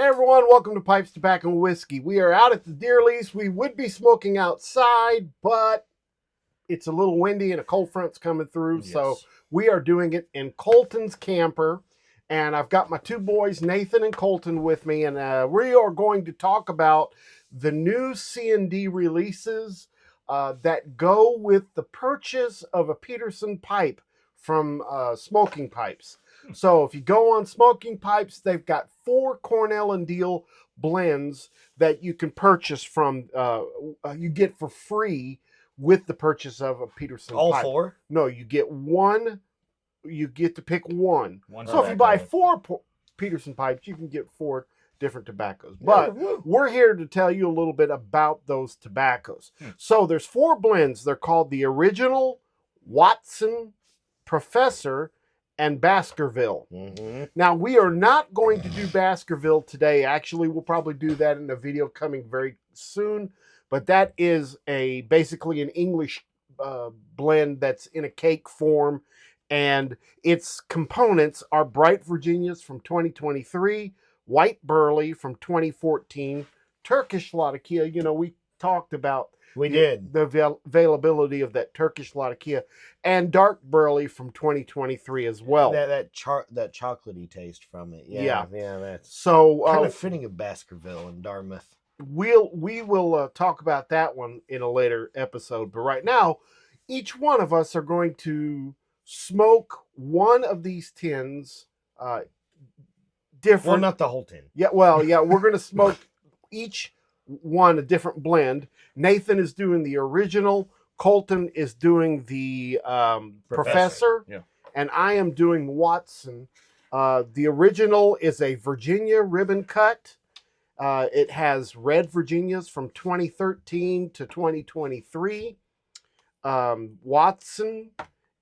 Hey everyone, welcome to Pipes, Tobacco, and Whiskey. We are out at the deer lease. We would be smoking outside, but it's a little windy and a cold front's coming through. Yes. So we are doing it in Colton's camper. And I've got my two boys, Nathan and Colton, with me. And we are going to talk about the new C&D releases that go with the purchase of a Peterson pipe from Smoking Pipes. So if you go on Smoking Pipes, they've got 4 Cornell Diehl blends that you can purchase from, you get for free with the purchase of a Peterson All pipe. 4? No, you get one. You get to pick one. One So if you buy 4 Peterson pipes, you can get 4 different tobaccos. But we're here to tell you a little bit about those tobaccos. So there's 4 blends. They're called the Original, Watson, Professor, and Baskerville. Now, we are not going to do Baskerville today. Actually, we'll probably do that in a video coming very soon. But that is basically an English blend that's in a cake form. And its components are Bright Virginias from 2023, White Burley from 2014, Turkish Latakia. You know, we talked about the availability of that Turkish Latakia, and Dark Burley from 2023 as well. That chocolatey taste from it. Yeah. That's so kind of fitting of Baskerville and Dartmouth. We will talk about that one in a later episode. But right now, each one of us are going to smoke one of these tins different. Well, not the whole tin. Yeah, well, yeah, we're going to smoke each one a different blend. Nathan is doing the Original, Colton is doing the Professor, and I am doing Watson. The Original is a Virginia ribbon cut. It has red Virginias from 2013 to 2023. Watson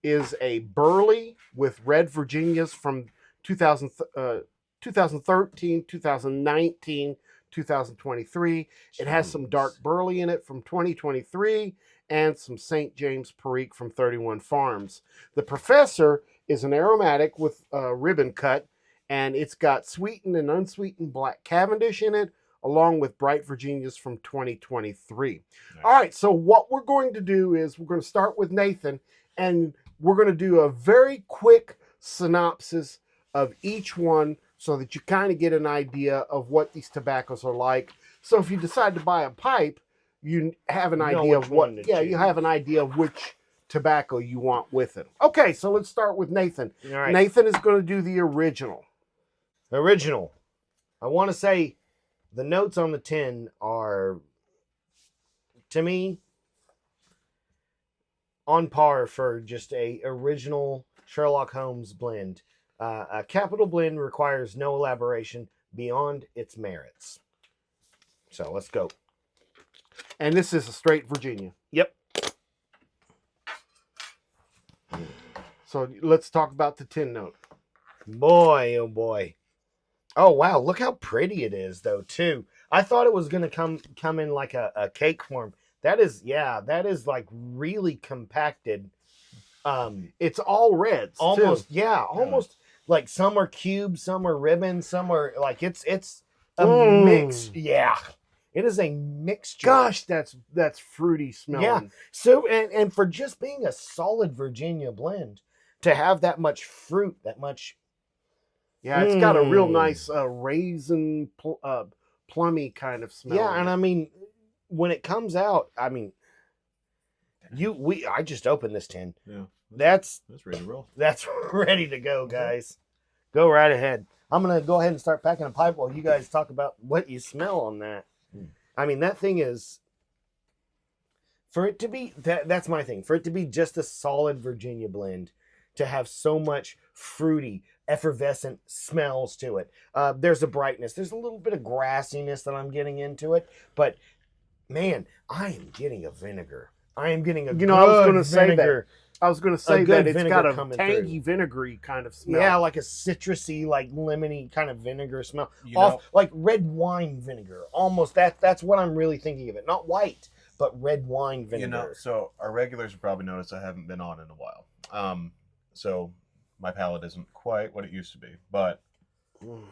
is a Burley with red Virginias from 2013, 2019, 2023. It has some dark Burley in it from 2023 and some St. James Perique from 31 Farms. The Professor is an aromatic with ribbon cut, and it's got sweetened and unsweetened black Cavendish in it, along with Bright Virginias from 2023. Nice. All right, so what we're going to do is we're going to start with Nathan, and we're going to do a very quick synopsis of each one so that you kind of get an idea of what these tobaccos are like. So if you decide to buy a pipe, you have an idea of what, you have an idea of which tobacco you want with it. Okay, so let's start with Nathan. All right. Nathan is going to do the Original. Original. I want to say the notes on the tin are, to me, on par for just a original Sherlock Holmes blend. A capital blend requires no elaboration beyond its merits. So let's go. And this is a straight Virginia. Yep. So let's talk about the tin note. Boy, oh boy. Oh wow, look how pretty it is though too. I thought it was gonna come in like a cake form. That is like really compacted. It's all reds almost too. Almost like some are cubes, some are ribbon, some are like it's a mix. Yeah, it is a mixture. Gosh, that's fruity smelling. Yeah. So and for just being a solid Virginia blend, to have that much fruit, that much. Yeah, it's got a real nice raisin, plummy kind of smell. Yeah, and I mean, when it comes out, I mean, I just opened this tin. Yeah, that's ready to roll. That's ready to go, guys. Go right ahead. I'm gonna go ahead and start packing a pipe while you guys talk about what you smell on that. I mean, that thing is. For it to be that's my thing. For it to be just a solid Virginia blend, to have so much fruity, effervescent smells to it. There's a brightness. There's a little bit of grassiness that I'm getting into it. But, man, I am getting a vinegar. I am getting a good I was going to say vinegar. that. I was going to say that it's got a tangy, vinegary kind of smell. Yeah, like a citrusy, like lemony kind of vinegar smell. Like red wine vinegar. Almost that's what I'm really thinking of it. Not white, but red wine vinegar. So our regulars have probably noticed I haven't been on in a while. So my palate isn't quite what it used to be. But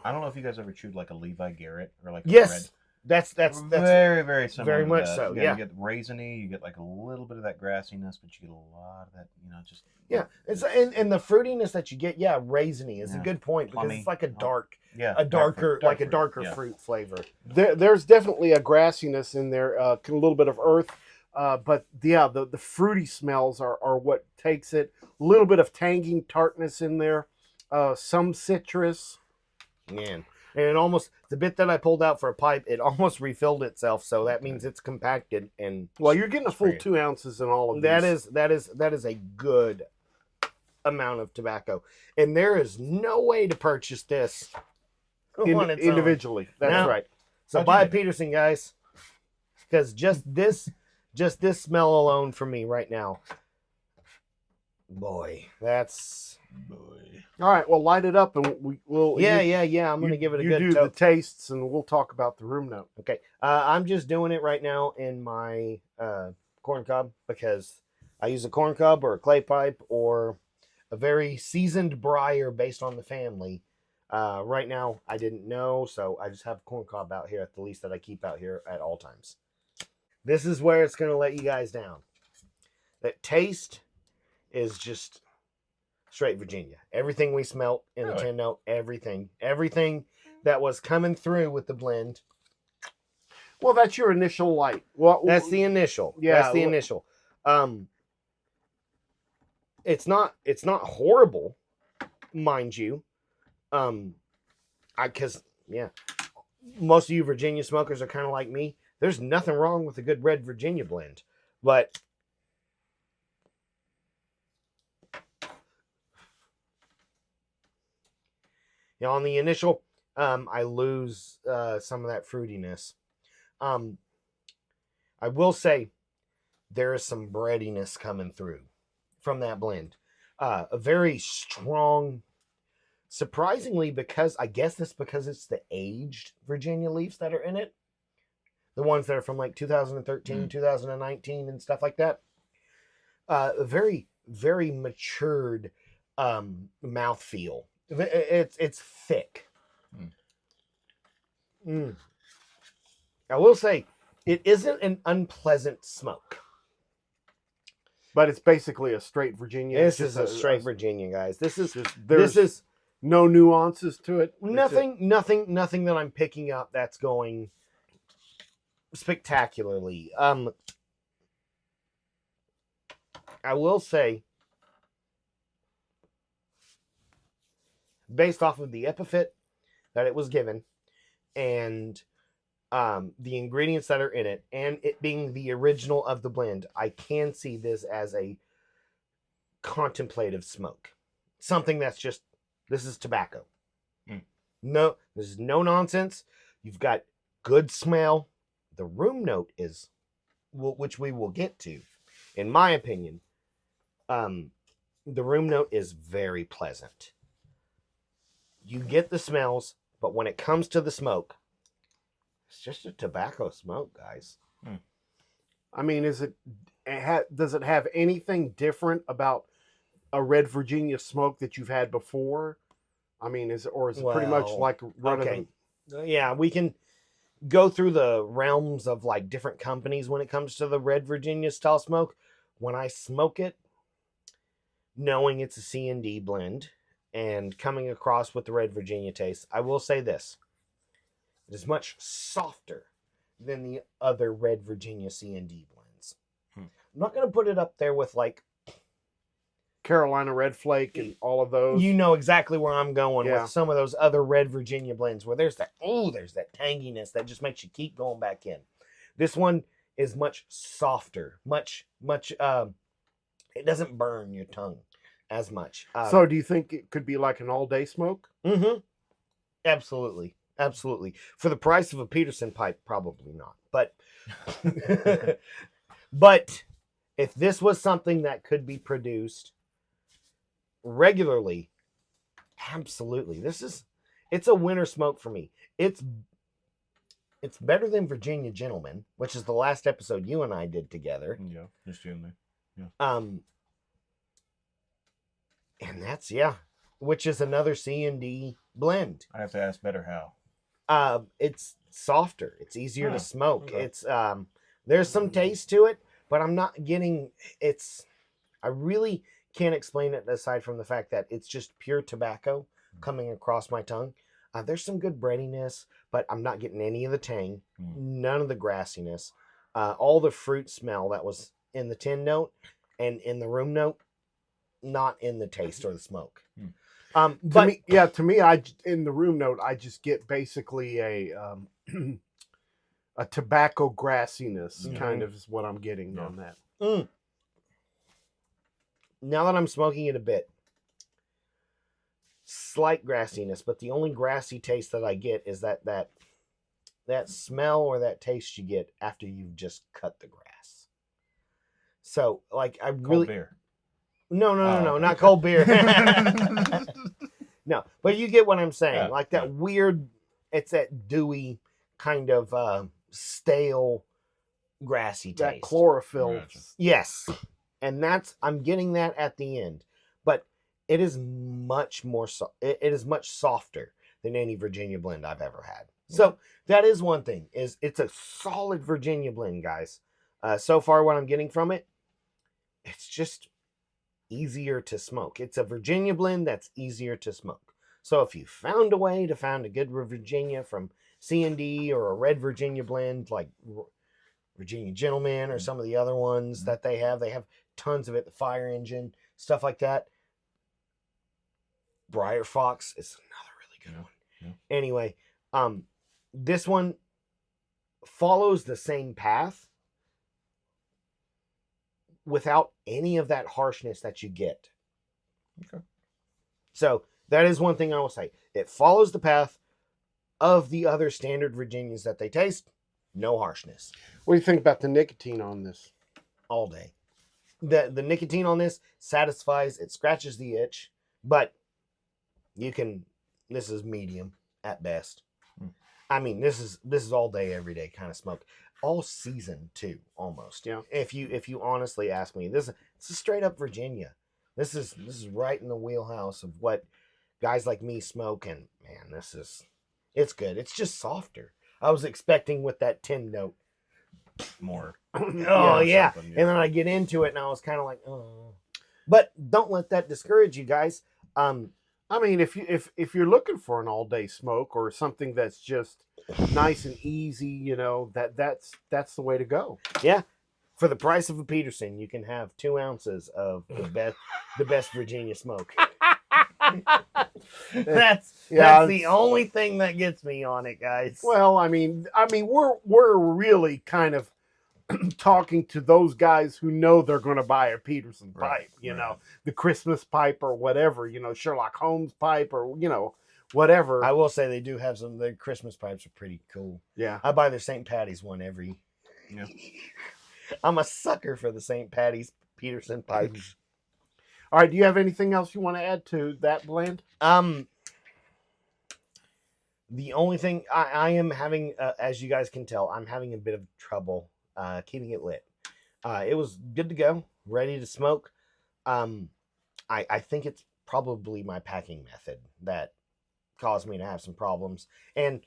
I don't know if you guys ever chewed like a Levi Garrett or like a Yes, red. that's very, very similar. very to much that. so, You yeah. get raisiny, you get like a little bit of that grassiness, but you get a lot of that, just yeah. It's and the fruitiness that you get, raisiny is a good point because Plummy. it's like a dark darker yeah. fruit flavor. There's definitely a grassiness in there, a little bit of earth, but the fruity smells are what takes it. A little bit of tangy tartness in there, some citrus. Man. And it almost, the bit that I pulled out for a pipe, it almost refilled itself. So that means it's compacted and Well, you're getting a full 2 ounces in all of these. that is a good amount of tobacco. And there is no way to purchase this on its own. Individually. That's Now, right. So buy a Peterson, guys, because just this smell alone for me right now, boy, that's All right, well, light it up and we'll. I'm gonna give it a good. You do the tastes and we'll talk about the room note. Okay, I'm just doing it right now in my corn cob because I use a corn cob or a clay pipe or a very seasoned briar based on the family. Right now, I didn't know, so I just have corn cob out here at the least that I keep out here at all times. This is where it's going to let you guys down. That taste is just straight Virginia. Everything we smelt in the tin note, everything that was coming through with the blend. Well, that's your initial light. Well, That's the initial. Yeah, That's the initial. It's not horrible, mind you. Because most of you Virginia smokers are kind of like me. There's nothing wrong with a good red Virginia blend, but on the initial, I lose some of that fruitiness. I will say there is some breadiness coming through from that blend. A very strong. Surprisingly, because I guess it's because it's the aged Virginia leaves that are in it. The ones that are from like 2013, 2019 and stuff like that. A very, very matured mouthfeel. It's thick. I will say, it isn't an unpleasant smoke. But it's basically a straight Virginia. This is a straight Virginia, guys. This is no nuances to it. Nothing that I'm picking up that's going spectacularly. I will say, based off of the epithet that it was given and the ingredients that are in it and it being the original of the blend, I can see this as a contemplative smoke. Something that's just, this is tobacco. No, this is no nonsense. You've got good smell. The room note is, which we will get to, in my opinion, the room note is very pleasant. You get the smells, but when it comes to the smoke, it's just a tobacco smoke, guys. I mean, does it have anything different about a red Virginia smoke that you've had before? I mean, is it pretty much like Yeah, we can go through the realms of like different companies when it comes to the red Virginia style smoke. When I smoke it, knowing it's a C&D blend and coming across with the red Virginia taste, I will say this. It is much softer than the other red Virginia C&D blends. I'm not going to put it up there with like Carolina Red Flake and all of those. You know exactly where I'm going with some of those other red Virginia blends where there's that tanginess that just makes you keep going back in. This one is much softer, much it doesn't burn your tongue as much. So do you think it could be like an all-day smoke? Absolutely. For the price of a Peterson pipe, probably not. But but if this was something that could be produced regularly, absolutely. It's a winter smoke for me. It's better than Virginia Gentleman, which is the last episode you and I did together. Yeah, just you and me. Yeah. And that's which is another C&D blend. I have to ask better how. It's softer. It's easier to Oh, smoke. okay. It's there's some taste to it, but I'm not getting. I really can't explain it aside from the fact that it's just pure tobacco coming across my tongue. There's some good breadiness, but I'm not getting any of the tang, none of the grassiness, all the fruit smell that was in the tin note and in the room note, not in the taste or the smoke. But to me, in the room note, I just get basically a tobacco grassiness kind of is what I'm getting on that. Now that I'm smoking it a bit, slight grassiness, but the only grassy taste that I get is that smell or that taste you get after you've just cut the grass. So, like, I really Cold beer. no, Oh. not cold beer. No, but you get what I'm saying. Yeah, Like that weird, it's that dewy kind of stale, grassy taste. That chlorophyll. Gotcha. Yes, and I'm getting that at the end, but it is much more it is much softer than any Virginia blend I've ever had. So that is one thing. It's a solid Virginia blend, guys. So far, what I'm getting from it, it's just easier to smoke. It's a Virginia blend that's easier to smoke. So if you found a way to find a good Virginia from C&D or a red Virginia blend like Virginia Gentleman or some of the other ones that they have tons of it, the Fire Engine, stuff like that. Briar Fox is another really good one. Yeah. Anyway, this one follows the same path without any of that harshness that you get. Okay. So that is one thing I will say. It follows the path of the other standard Virginias that they taste. No harshness. What do you think about the nicotine on this? All day. The nicotine on this satisfies, it scratches the itch, but this is medium at best. I mean, this is all day, every day kind of smoke. All season too, almost. Yeah. If you honestly ask me, this is straight up Virginia. This is right in the wheelhouse of what guys like me smoke, and man, it's good. It's just softer. I was expecting with that tin note More. Oh yeah. And then I get into it and I was kind of like, oh. But don't let that discourage you guys. I mean, if you're looking for an all day smoke or something that's just nice and easy, that's the way to go. Yeah. For the price of a Peterson, you can have 2 ounces of the best Virginia smoke. That's the only thing that gets me on it, guys. Well, I mean, we're really kind of talking to those guys who know they're going to buy a Peterson pipe, the Christmas pipe or whatever, Sherlock Holmes pipe or whatever. I will say they do have some. Their Christmas pipes are pretty cool. Yeah, I buy their St. Patty's one every. Yeah. I'm a sucker for the St. Patty's Peterson pipes. All right. Do you have anything else you want to add to that blend? The only thing I am having, as you guys can tell, I'm having a bit of trouble keeping it lit. It was good to go, ready to smoke. I think it's probably my packing method that caused me to have some problems, and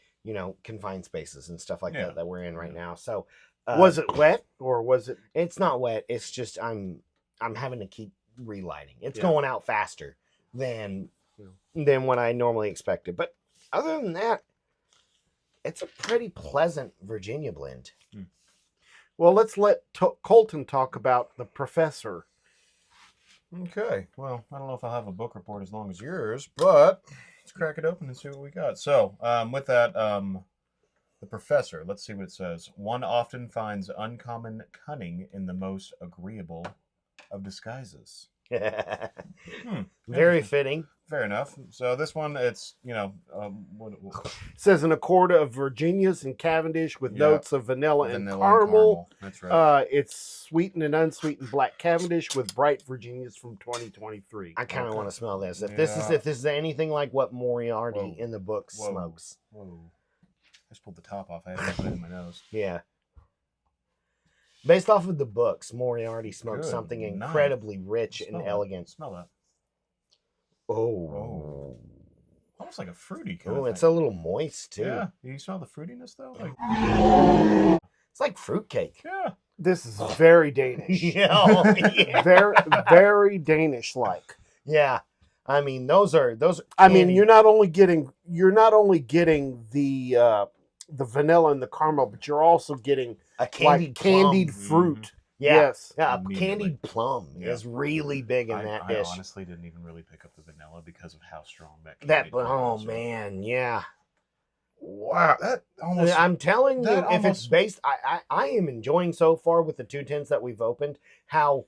confined spaces and stuff like that we're in right now. So, was it wet or was it? It's not wet. It's just I'm having to keep relighting. It's going out faster than what I normally expected. But other than that, it's a pretty pleasant Virginia blend. Well, let's let Colton talk about the Professor. Okay. Well, I don't know if I'll have a book report as long as yours, but let's crack it open and see what we got. So, with that, the Professor, let's see what it says. One often finds uncommon cunning in the most agreeable of disguises. Very fitting. Fair enough. So this one, it's, It says an accord of Virginias and Cavendish with notes of vanilla and caramel. That's right. It's sweetened and unsweetened black Cavendish with bright Virginias from 2023. I kind of want to smell this. If this is anything like what Moriarty in the book smokes. Whoa. I just pulled the top off. I had to put it in my nose. Yeah. Based off of the books, Moriarty smokes something incredibly rich and elegant. Smell that. Oh. Almost like a fruity kind Oh, of it's thing. a little moist too. Yeah. Do you smell the fruitiness though? Like, It's like fruitcake. yeah. This is very Danish. Yeah. Very, very Danish-like. Yeah. I mean, those are I mean, candy. you're not only getting the vanilla and the caramel, but you're also getting a candied candied plum. fruit. Yeah. Yes. Yeah, a Immediately. candied plum Yeah. is really big in that I dish. honestly didn't even really pick up the vanilla because of how strong that. That, candied oh fruit is. man, yeah. Wow, that almost. I'm telling you, that if it's almost- based, I am enjoying so far with the 210s that we've opened how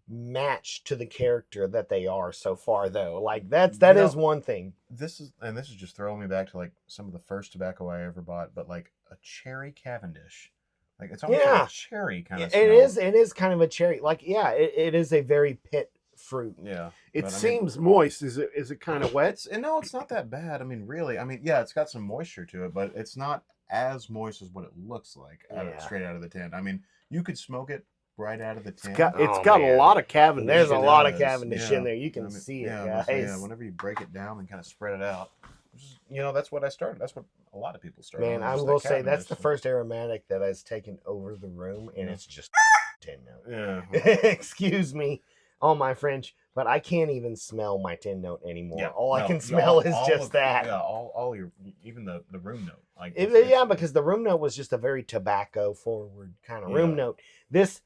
matched to the character that they are so far. Though, like that You is know, one thing. This is just throwing me back to like some of the first tobacco I ever bought, but like a cherry Cavendish, like it's almost like Yeah. a cherry kind of. It is kind of a cherry. Like yeah, it is a very pit fruit. Yeah, It but, I mean, seems moist. Is it kind of wet? it's not that bad. I mean, really, I mean, yeah, it's got some moisture to it, but it's not as moist as what it looks like Yeah. straight out of the tin. I mean, you could smoke it right out of the tin. It's got Oh, man. a lot of Cavendish. There's a in it. lot of does, Cavendish yeah. in there. You can I mean, see it, yeah, guys. yeah, whenever you break it down and kind of spread it out, which is, that's what I started. That's what a lot of people started. Man, on, I just will that say that's Cavendish, the so- first aromatic that has taken over the room, and Yeah. it's just tin note. Yeah. Excuse me, all my French, but I can't even smell my tin note anymore. Yeah, all I no, can yeah, smell is all just of- that. Yeah, all your, even the room note. Like Yeah, because the room note was just a very tobacco forward kind of room Yeah. note. This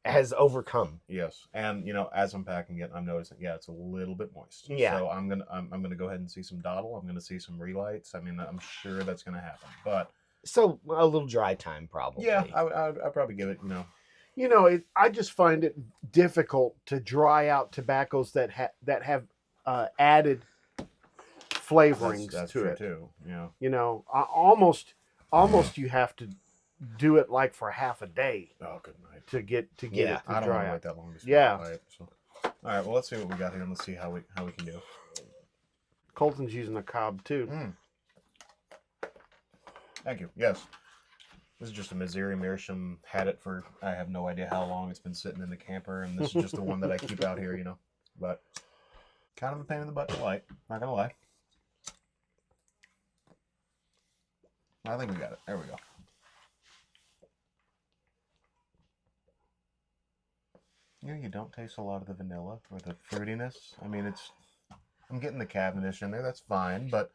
has overcome. yes, and as I'm packing it, I'm noticing it's a little bit moist. Yeah. So I'm gonna go ahead and see some dottle. I'm gonna see some relights. I mean, I'm sure that's gonna happen. But So a little dry time probably. yeah, I'd probably give it. I just find it difficult to dry out tobaccos that have added flavorings that's to true it. too. Yeah. Almost you have to do it like for half a day Oh, good night. to get Yeah, it to I don't want dry to out. wait that long to smoke Yeah. a pipe. So. All right. Well, let's see what we got here, and let's see how we can do. Colton's using a cob too. Mm. Thank you. Yes. This is just a Missouri Meerschaum. Had it for I have no idea how long. It's been sitting in the camper, and this is just the one that I keep out here, But kind of a pain in the butt to light. Not gonna lie. I think we got it. There we go. You don't taste a lot of the vanilla or the fruitiness. I mean, I'm getting the Cavendish in there. That's fine, but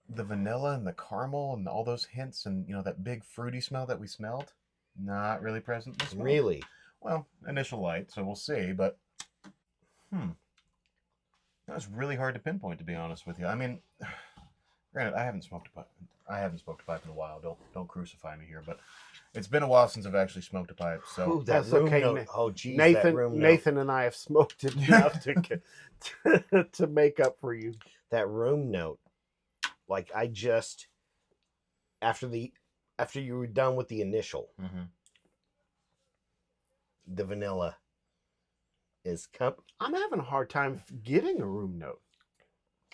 the vanilla and the caramel and all those hints and that big fruity smell that we smelled, not really present in the smoke. Really? Well, initial light, so we'll see. But that was really hard to pinpoint, to be honest with you. I mean, granted, I haven't smoked a pipe in a while. Don't crucify me here, but it's been a while since I've actually smoked a pipe. So Ooh, that That's room okay. note. Oh, geez, that room note. Nathan and I have smoked it enough to make up for you. That room note. Like I just after you were done with the initial, the vanilla is I'm having a hard time getting a room note.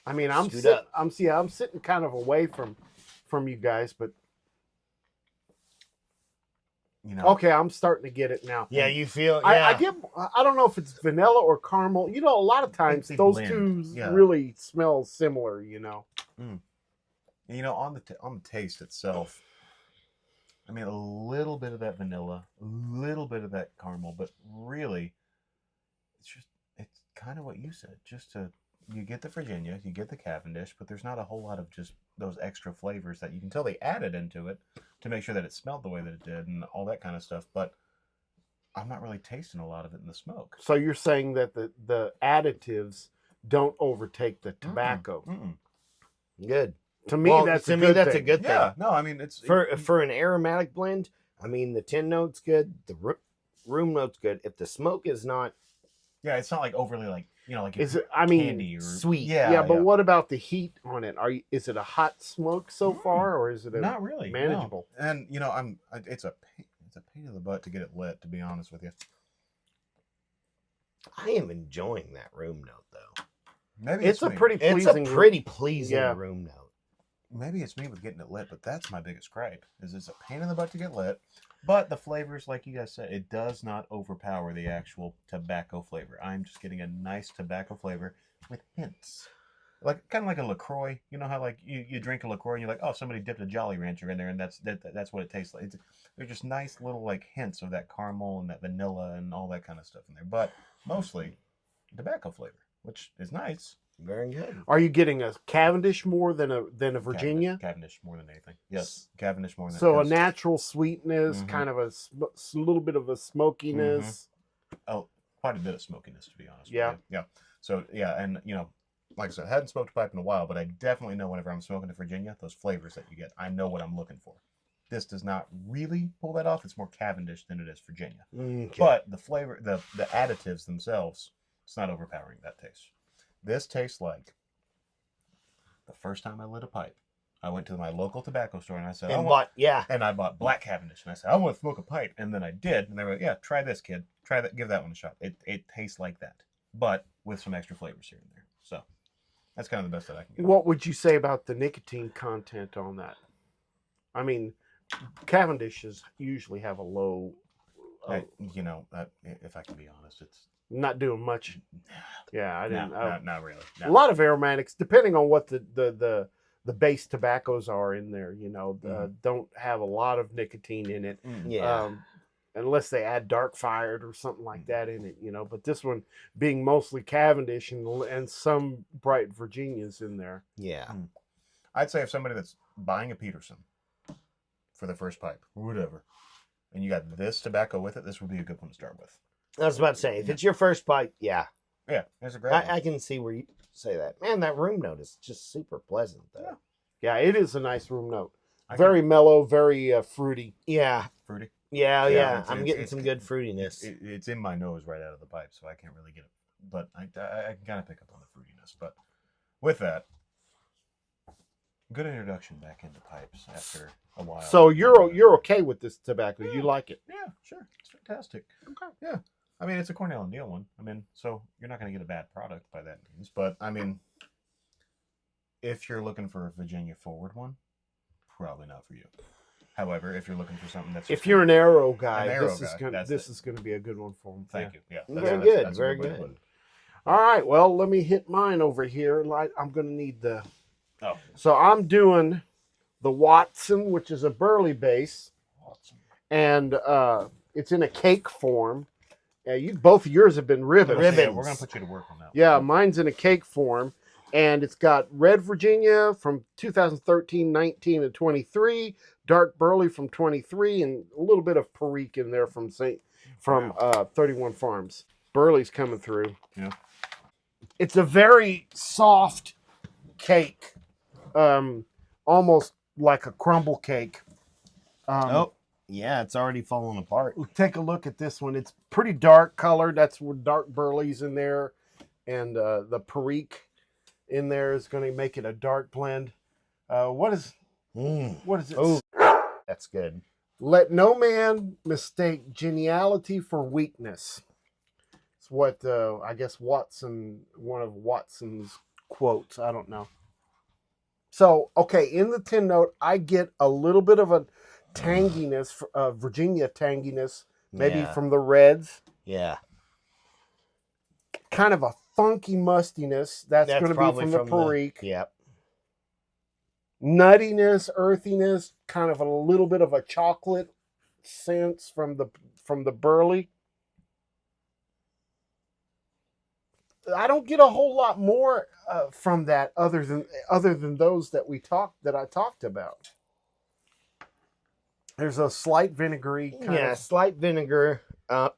I mean, I'm Scoot sitting, up. I'm sitting kind of away from you guys, but okay, I'm starting to get it now. Yeah, you feel. I don't know if it's vanilla or caramel. A lot of times They those blend. two Yeah. really smell similar. On the taste itself, I mean, a little bit of that vanilla, a little bit of that caramel, but really, it's kind of what you said. You get the Virginia, you get the Cavendish, but there's not a whole lot of just those extra flavors that you can tell they added into it to make sure that it smelled the way that it did and all that kind of stuff. But I'm not really tasting a lot of it in the smoke. So you're saying that the additives don't overtake the tobacco. Mm-mm. good. To me, that's a good thing. good thing. Yeah, no, I mean it's For an aromatic blend. I mean, the tin note's good. The room note's good. If the smoke is not yeah, it's not like overly like Is it? I mean, candy or sweet. yeah, but what about the heat on it? Is it a hot smoke so far, or is it Not really manageable? No. And it's a pain in the butt to get it lit. To be honest with you, I am enjoying that room note though. maybe It's a me. pretty It's pleasing. a pretty pleasing Yeah. room note. Maybe it's me with getting it lit, but that's my biggest gripe. Is it's a pain in the butt to get lit. But the flavors, like you guys said, it does not overpower the actual tobacco flavor. I'm just getting a nice tobacco flavor with hints. Like kind of like a LaCroix. You know how like you drink a LaCroix and you're like, oh, somebody dipped a Jolly Rancher in there, and that's what it tastes like. They're just nice little like hints of that caramel and that vanilla and all that kind of stuff in there, but mostly tobacco flavor, which is nice. Very good. Are you getting a Cavendish more than a Virginia? Cavendish more than anything. Yes, Cavendish more than. So a because- natural sweetness, Mhm. kind of a little bit of a smokiness. Oh, quite a bit of smokiness, to be honest. Yeah. With you. Yeah. So yeah, and like I said, I hadn't smoked a pipe in a while, but I definitely know whenever I'm smoking a Virginia, those flavors that you get, I know what I'm looking for. This does not really pull that off. It's more Cavendish than it is Virginia. Okay. But the flavor, the additives themselves, it's not overpowering that taste. This tastes like the first time I lit a pipe. I went to my local tobacco store and I said, and I bought black Cavendish, and I said, I want to smoke a pipe, and then I did, and they were like, yeah, try this, kid, try that, give that one a shot. It tastes like that, but with some extra flavors here and there. So that's kind of the best that I can get. What would you say about the nicotine content on that? I mean, Cavendishes usually have a low. If I can be honest, it's Not doing much. Yeah, I didn't. not really. No. A lot of aromatics, depending on what the base tobaccos are in there, don't have a lot of nicotine in it. Yeah. Unless they add dark fired or something like that in it, But this one being mostly Cavendish and some bright Virginias in there. Yeah. I'd say if somebody that's buying a Peterson for the first pipe, or whatever, and you got this tobacco with it, this would be a good one to start with. I was about to say, if it's your first pipe, yeah. Yeah, there's a great one. I can see where you say that. Man, that room note is just super pleasant, though. Yeah, it is a nice room note. Very mellow, very fruity. Yeah. Fruity. Yeah. I'm getting some good fruitiness. It's in my nose right out of the pipe, so I can't really get it. But I can kind of pick up on the fruitiness. But with that, good introduction back into pipes after a while. So you're okay with this tobacco? You like it? Yeah, sure. It's fantastic. Okay. Yeah. I mean, it's a Cornell Diehl one. I mean, so you're not going to get a bad product by that means. But, I mean, if you're looking for a Virginia forward one, probably not for you. However, if you're looking for something that's... If you're an arrow guy, arrow this is going to be a good one for him. Thank you. Yeah. Very good. That's Very a way to put good. it. All right. Well, let me hit mine over here. I'm going to need the... Oh. So I'm doing the Watson, which is a Burley base. Awesome. And it's in a cake form. Both of yours have been ribbons. Yeah, we're going to put you to work on that one. Yeah, mine's in a cake form. And it's got red Virginia from 2013, 19, and 23, dark Burley from 23, and a little bit of Perique in there from 31 Farms. Burley's coming through. Yeah. It's a very soft cake, almost like a crumble cake. Yeah, it's already falling apart. Take a look at this one. It's pretty dark colored. That's where dark Burley's in there, and the Perique in there is going to make it a dark blend. What is it? Oh, that's good. Let no man mistake geniality for weakness. It's what I guess one of Watson's quotes. I don't know. So, okay, in the tin note, I get a little bit of a tanginess, Virginia tanginess, maybe from the reds. Yeah. Kind of a funky mustiness. That's going to be from the Perique. Yep. Nuttiness, earthiness, kind of a little bit of a chocolate sense from the Burley. I don't get a whole lot more from that other than those that I talked about. There's a slight vinegary kind of. Slight vinegar. Yeah,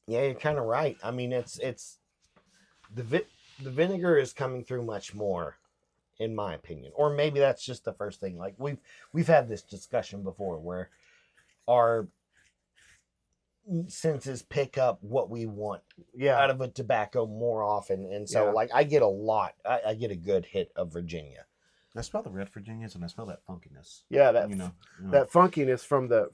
you're kind of right. I mean, it's the vinegar is coming through much more, in my opinion. Or maybe that's just the first thing. Like we've had this discussion before, where our senses pick up what we want out of a tobacco more often, and so like I get a lot. I get a good hit of Virginia. I smell the red Virginias and I smell that funkiness. Yeah, that funkiness from the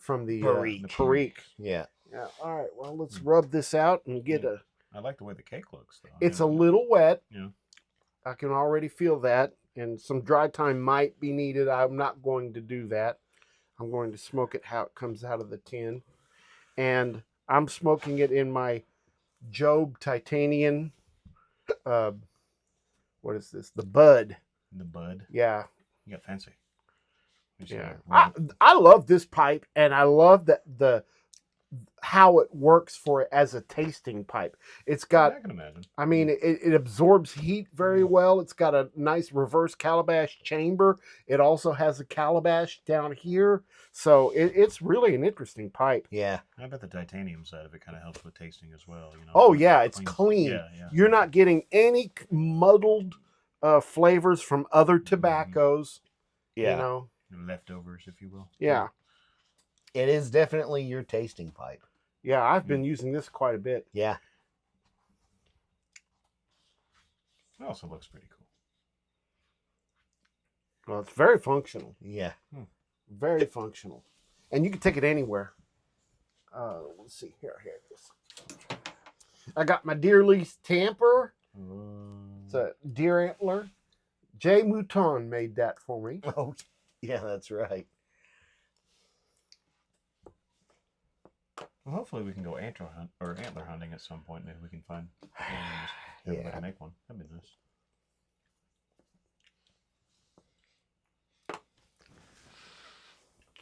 Perique. Yeah. Yeah. All right. Well, let's rub this out and get a. I like the way the cake looks, though. It's a little wet. Yeah. I can already feel that, and some dry time might be needed. I'm not going to do that. I'm going to smoke it how it comes out of the tin, and I'm smoking it in my Job Titanium. What is this? The Bud. The bud. Yeah. You got fancy. Yeah. I love this pipe, and I love the how it works for it as a tasting pipe. It's got, I can imagine. I mean, it absorbs heat very well. It's got a nice reverse calabash chamber. It also has a calabash down here. So it's really an interesting pipe. Yeah. I bet the titanium side of it kind of helps with tasting as well. You know. Oh, yeah, it's clean. Yeah, yeah. You're not getting any muddled flavors from other tobaccos. Yeah. You know? Leftovers, if you will. Yeah. It is definitely your tasting pipe. Yeah, I've been using this quite a bit. Yeah. It also looks pretty cool. Well, it's very functional. Yeah. Very functional. And you can take it anywhere. Let's see. Here it is. I got my deer lease tamper. It's a deer antler. Jay Mouton made that for me. Oh, yeah, that's right. Well, hopefully we can go antler hunting at some point. Maybe we can find one and just make one. That'd be nice.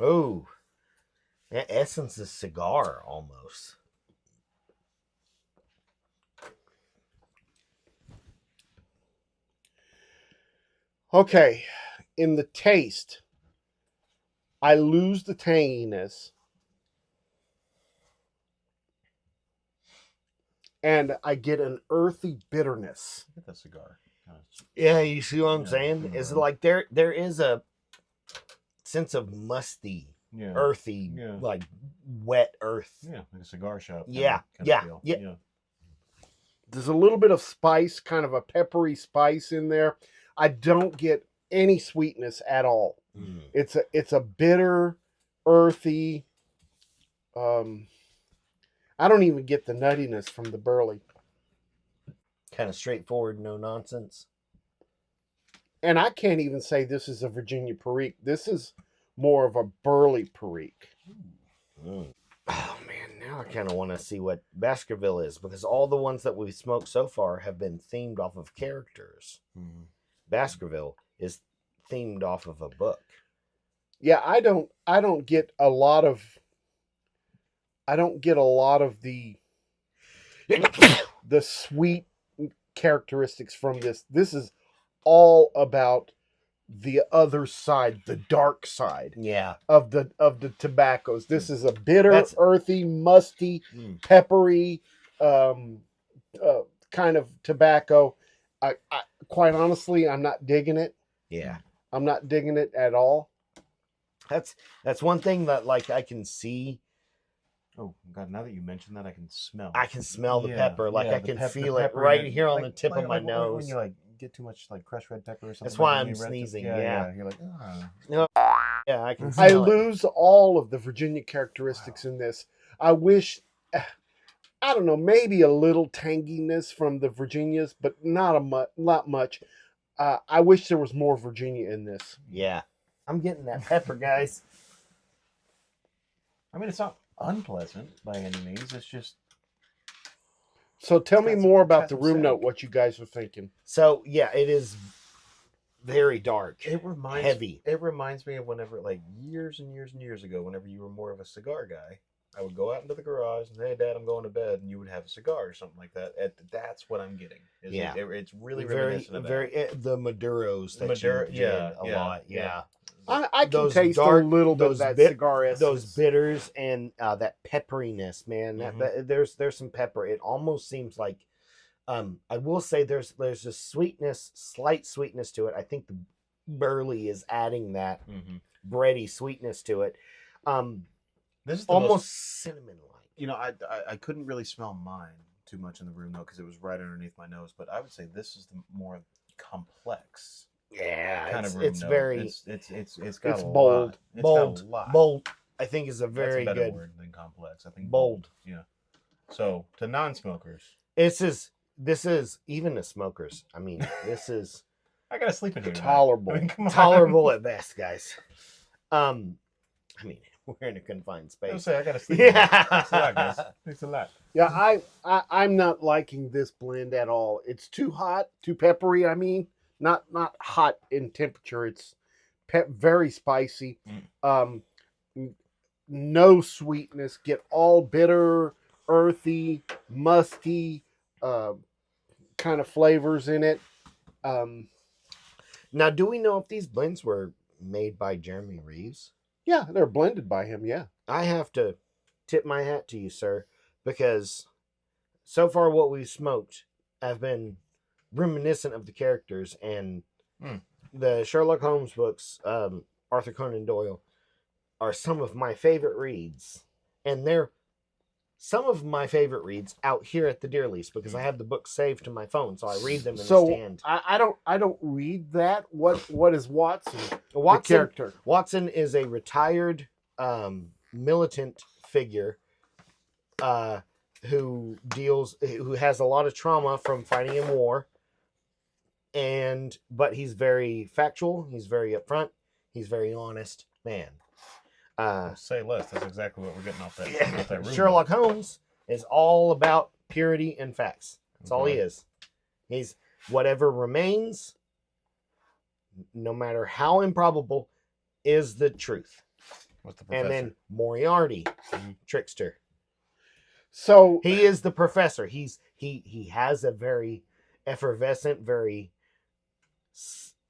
Oh, that essence is cigar almost. Okay. In the taste, I lose the tanginess. And I get an earthy bitterness. Look at that cigar. Yeah, you see what I'm Yeah, saying? yeah. Is like there is a sense of musty, Yeah. earthy, Yeah. like wet earth. Yeah, like a cigar shop. Yeah, feel. yeah. There's a little bit of spice, kind of a peppery spice in there. I don't get any sweetness at all. Mm. It's a bitter, earthy. I don't even get the nuttiness from the burley. Kind of straightforward, no nonsense. And I can't even say this is a Virginia Perique. This is more of a burley Perique. Mm. Oh man, now I kind of want to see what Baskerville is, because all the ones that we've smoked so far have been themed off of characters. Mm-hmm. Baskerville is themed off of a book. Yeah, I don't get a lot of the sweet characteristics from this. This is all about the other side, the dark side Yeah. of the tobaccos. This is a bitter, That's- earthy, musty, peppery kind of tobacco. I quite honestly, I'm not digging it. Yeah. I'm not digging it at all. That's one thing that like I can see. Oh God! Now that you mention that, I can smell. I can smell the Yeah, pepper. Like yeah, I the can pep- feel the it pepper right in it. here on Like- the tip of my when nose. you like get too much like crushed red pepper or something. That's why like I'm when you red- sneezing, Yeah, yeah. You're like, ah. Yeah, I can I smell it. lose all of the Virginia characteristics in this. I wish, I don't know, maybe a little tanginess from the Virginias, but not much. I wish there was more Virginia in this. Yeah. I'm getting that pepper, guys. I mean, it's not unpleasant by any means. It's just So tell me Got more some- about got the some room sag. note, what you guys are thinking. So yeah, it is very dark. it reminds Heavy. It reminds me of whenever, like years and years and years ago, whenever you were more of a cigar guy. I would go out into the garage and, hey, Dad, I'm going to bed, and you would have a cigar or something like that. That's what I'm getting. Yeah. It's really very, reminiscent of that. the Maduros that Maduro- you did yeah, a yeah, lot. Yeah. I can Those taste dark- a little bit of those that bit- cigar essence. Those bitters and that pepperiness, man. Mhm. That there's some pepper. It almost seems like I will say there's a sweetness, slight sweetness to it. I think the burley is adding that Mm-hmm. bready sweetness to it. This is the Almost most, cinnamon like. you know, I couldn't really smell mine too much in the room though because it was right underneath my nose. But I would say this is the more complex Yeah, kind it's, of room it's note. very it's got It's a bold. lot. It's bold. got a lot. Bold. I think is a That's very a better good word than complex. I think bold. Yeah. So to non-smokers, This is even to smokers. I mean, this is I gotta sleep in here. tonight. Tolerable. I mean, come on. tolerable at best, guys. I mean, we're in a confined I space. say I gotta sleep. Yeah. Thanks a lot, guys. Thanks a lot. Yeah, I'm not liking this blend at all. It's too hot, too peppery. I mean, not hot in temperature. It's very spicy. No sweetness. Get all bitter, earthy, musty kind of flavors in it. Now, do we know if these blends were made by Jeremy Reeves? Yeah, they're blended by him. Yeah. I have to tip my hat to you, sir, because so far what we've smoked have been reminiscent of the characters, and the Sherlock Holmes books, Arthur Conan Doyle, are some of my favorite reads, and they're some of my favorite reads out here at the Deer Lease because I have the books saved to my phone, so I read them in the stand. I don't read that. What is Watson? Watson, the character. Watson is a retired militant figure who has a lot of trauma from fighting in war, but he's very factual. He's very upfront. He's very honest man. Say less. That's exactly what we're getting off that. Yeah. Off that room. Sherlock Holmes is all about purity and facts. That's all he is. He's whatever remains, no matter how improbable, is the truth. What's the professor? And then Moriarty, trickster. So He is the professor. He has a very effervescent, very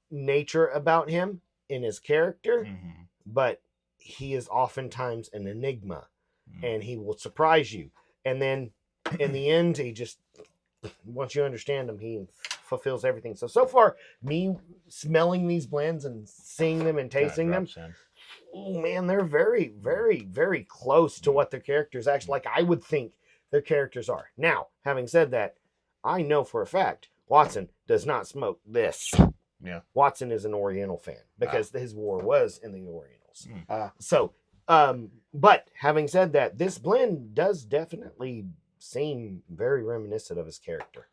nature about him in his character, but he is oftentimes an enigma, and he will surprise you. And then in the end, he just, once you understand him, he fulfills everything. So far, me smelling these blends and seeing them and tasting them, oh man, they're very, very, very close to what their characters actually, like I would think their characters are. Now, having said that, I know for a fact Watson does not smoke this. Yeah. Watson is an Oriental fan because his war was in the Orientals. But having said that, this blend does definitely seem very reminiscent of his character.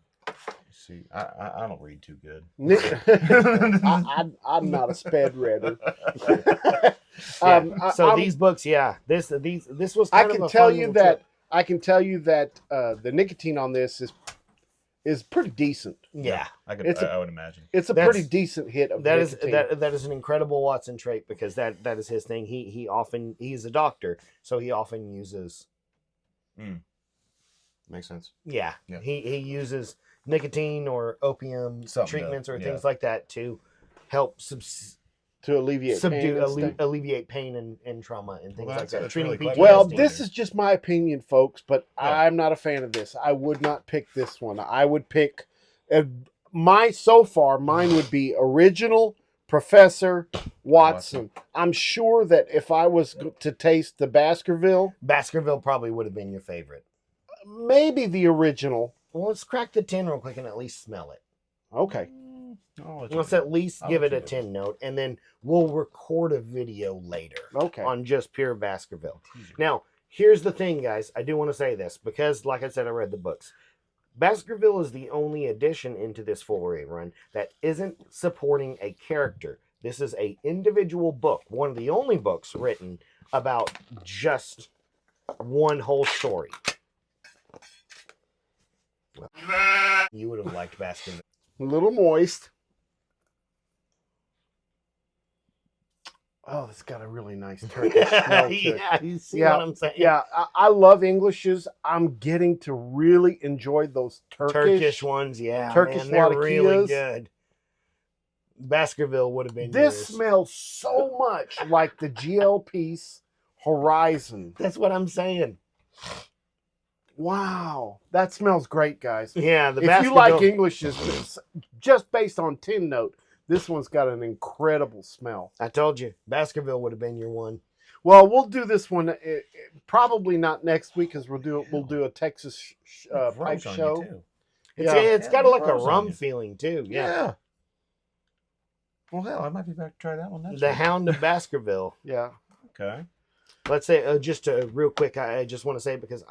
See, I don't read too good. I'm not a sped reader. These books, this was. I can tell you that the nicotine on this is pretty decent. Yeah, I would imagine It's a pretty decent hit of nicotine. That is an incredible Watson trait because that is his thing. He's a doctor, so he often uses. Makes sense. Yeah. He uses nicotine or opium treatments or things like that to help to alleviate pain and trauma and things like that. That's Treating really PTSD. Well, this is just my opinion, folks, but I'm not a fan of this. I would not pick this one. I would pick mine would be original Professor Watson. I'm sure that if I was to taste the Baskerville probably would have been your favorite. Maybe the original. Well, let's crack the tin real quick and at least smell it. Okay. Let's at least give it a 10 note, and then we'll record a video later on just pure Baskerville. Now, here's the thing, guys. I do want to say this because, like I said, I read the books. Baskerville is the only addition into this foray run that isn't supporting a character. This is an individual book, one of the only books written about just one whole story. You would have liked Baskerville. A little moist. Oh, it's got a really nice Turkish smell to it. Yeah, you see what I'm saying? Yeah, I love Englishes. I'm getting to really enjoy those Turkish ones. Yeah, Turkish man, they're Wadakias. really good. Baskerville would have been This yours. smells so much like the GL piece Horizon. That's what I'm saying. Wow, that smells great, guys. Yeah, if you like Englishes, just based on tin note, this one's got an incredible smell. I told you, Baskerville would have been your one. Well, we'll do this one probably not next week because we'll do a Texas pipe show. It's got like a rum feeling too. Yeah. Well, hell, I might be back to try that one next The week. Hound of Baskerville. Yeah. Okay. Let's say just real quick. I just want to say because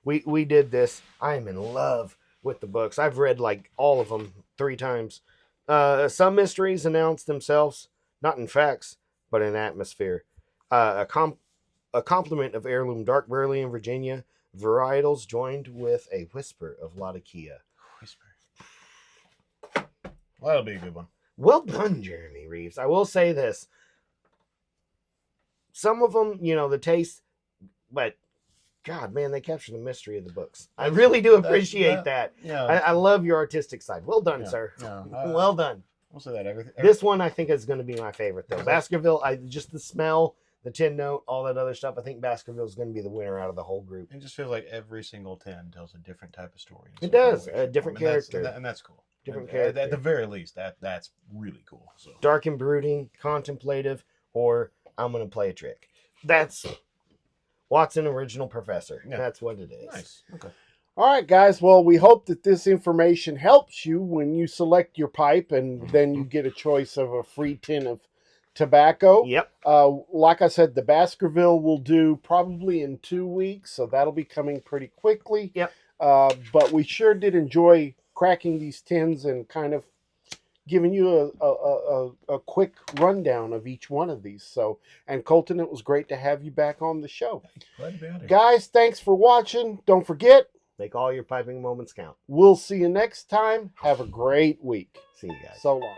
we did this. I am in love with the books. I've read like all of them 3 times. Some mysteries announce themselves not in facts but in atmosphere. A a complement of heirloom dark burley in Virginia varietals joined with a whisper of Latakia. Whisper. Well, that'll be a good one. Well done, Jeremy Reeves. I will say this. Some of them, the taste, but God, man, they capture the mystery of the books. I really do appreciate that. Yeah. I love your artistic side. Well done, Yeah, sir. yeah. Well done. We'll say that. Everything. This one I think is going to be my favorite though. Baskerville, just the smell, the tin note, all that other stuff. I think Baskerville is going to be the winner out of the whole group. It just feels like every single tin tells a different type of story. It does, a different character, and that's cool. different And character. At the very least, that's really cool. So Dark and brooding, contemplative, or I'm going to play a trick. That's Watson original professor. Yeah. That's what it is. nice. Okay. All right, guys. Well, we hope that this information helps you when you select your pipe, and then you get a choice of a free tin of tobacco. Yep. Like I said, the Baskerville will do probably in 2 weeks, so that'll be coming pretty quickly. Yep. But we sure did enjoy cracking these tins and kind of giving you a quick rundown of each one of these. So, and Colton, it was great to have you back on the show. Glad to be out here. Guys, thanks for watching. Don't forget, Make all your piping moments count. we'll see you next time. Have a great week. See you guys. So long.